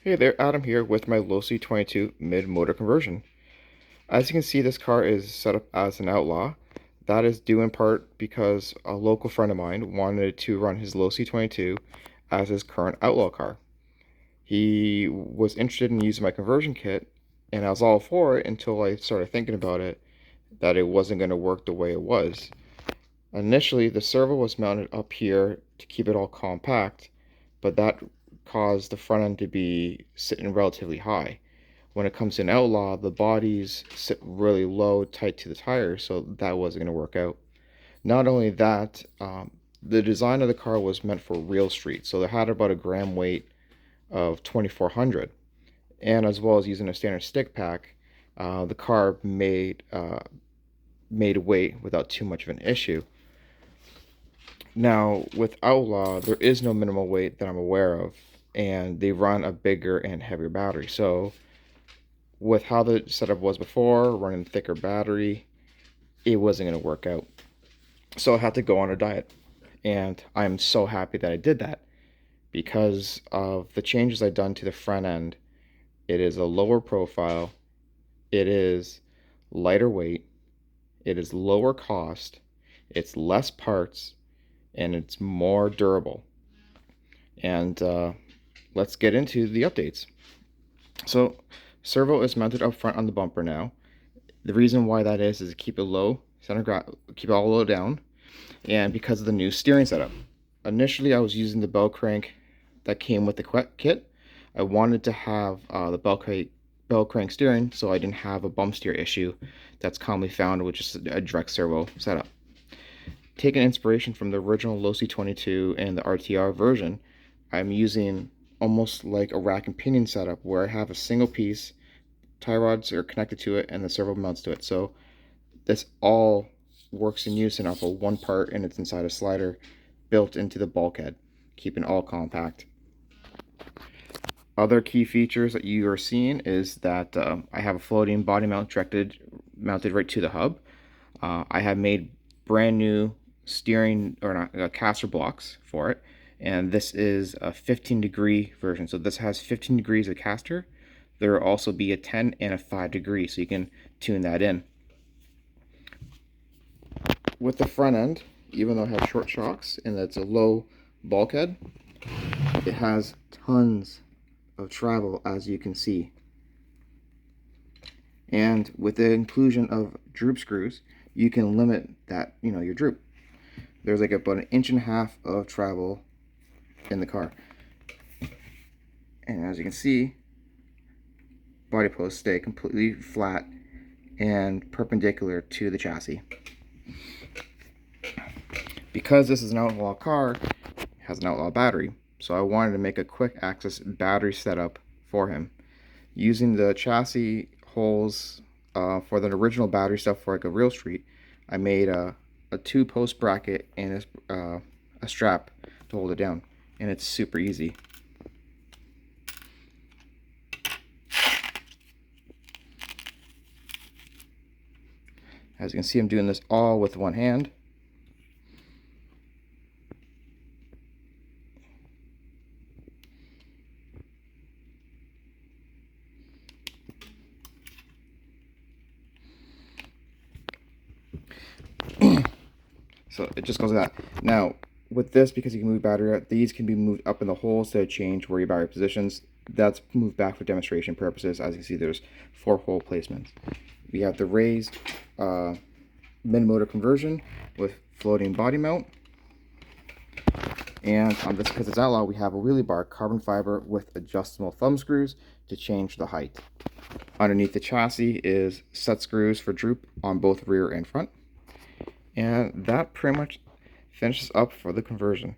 Hey there, Adam here with my LOSI 22 mid-motor conversion. As you can see, this car is set up as an outlaw. That is due in part because a local friend of mine wanted to run his LOSI 22 as his current outlaw car. He was interested in using my conversion kit, and I was all for it until I started thinking about it, that it wasn't going to work the way it was. Initially, the servo was mounted up here to keep it all compact, but that caused the front end to be sitting relatively high. When it comes to an outlaw, the bodies sit really low, tight to the tires, so that wasn't going to work out. Not only that, the design of the car was meant for real street, so it had about a gram weight of 2400, and as well as using a standard stick pack, the car made weight without too much of an issue. Now, with Outlaw, there is no minimal weight that I'm aware of, and they run a bigger and heavier battery. So, with how the setup was before, running thicker battery, it wasn't going to work out. So, I had to go on a diet. And I'm so happy that I did that because of the changes I've done to the front end. It is a lower profile, it is lighter weight, it is lower cost, it's less parts, and it's more durable. And let's get into the updates. So, servo is mounted up front on the bumper now. The reason why that is to keep it low, keep it all low down, and because of the new steering setup. Initially, I was using the bell crank that came with the kit. I wanted to have the bell crank steering so I didn't have a bump steer issue that's commonly found with just a direct servo setup. Taking inspiration from the original LOSI 22 and the RTR version, I'm using almost like a rack and pinion setup where I have a single piece, tie rods are connected to it, and the servo mounts to it. So this all works in unison off of one part, and it's inside a slider built into the bulkhead, keeping all compact. Other key features that you are seeing is that I have a floating body mount mounted right to the hub. I have made brand new steering or not caster blocks for it, and this is a 15-degree version. So this has 15 degrees of caster. There will also be a 10 and a 5 degree, so you can tune that in. With the front end, even though it has short shocks and it's a low bulkhead, it has tons of travel, as you can see. And with the inclusion of droop screws, you can limit that, your droop. There's like about 1.5 inches of travel in the car. And as you can see, body posts stay completely flat and perpendicular to the chassis. Because this is an outlaw car, it has an outlaw battery, so I wanted to make a quick access battery setup for him. Using the chassis holes for the original battery stuff for like a real street, I made a 2-post bracket and a strap to hold it down, and it's super easy. As you can see, I'm doing this all with one hand. So it just goes like that. Now, with this, because you can move battery out, these can be moved up in the holes to change where your battery positions. That's moved back for demonstration purposes. As you can see, there's 4 hole placements. We have the raised mid-motor conversion with floating body mount. And on this, because it's outlaw, we have a wheelie bar carbon fiber with adjustable thumb screws to change the height. Underneath the chassis is set screws for droop on both rear and front. And that pretty much finishes up for the conversion.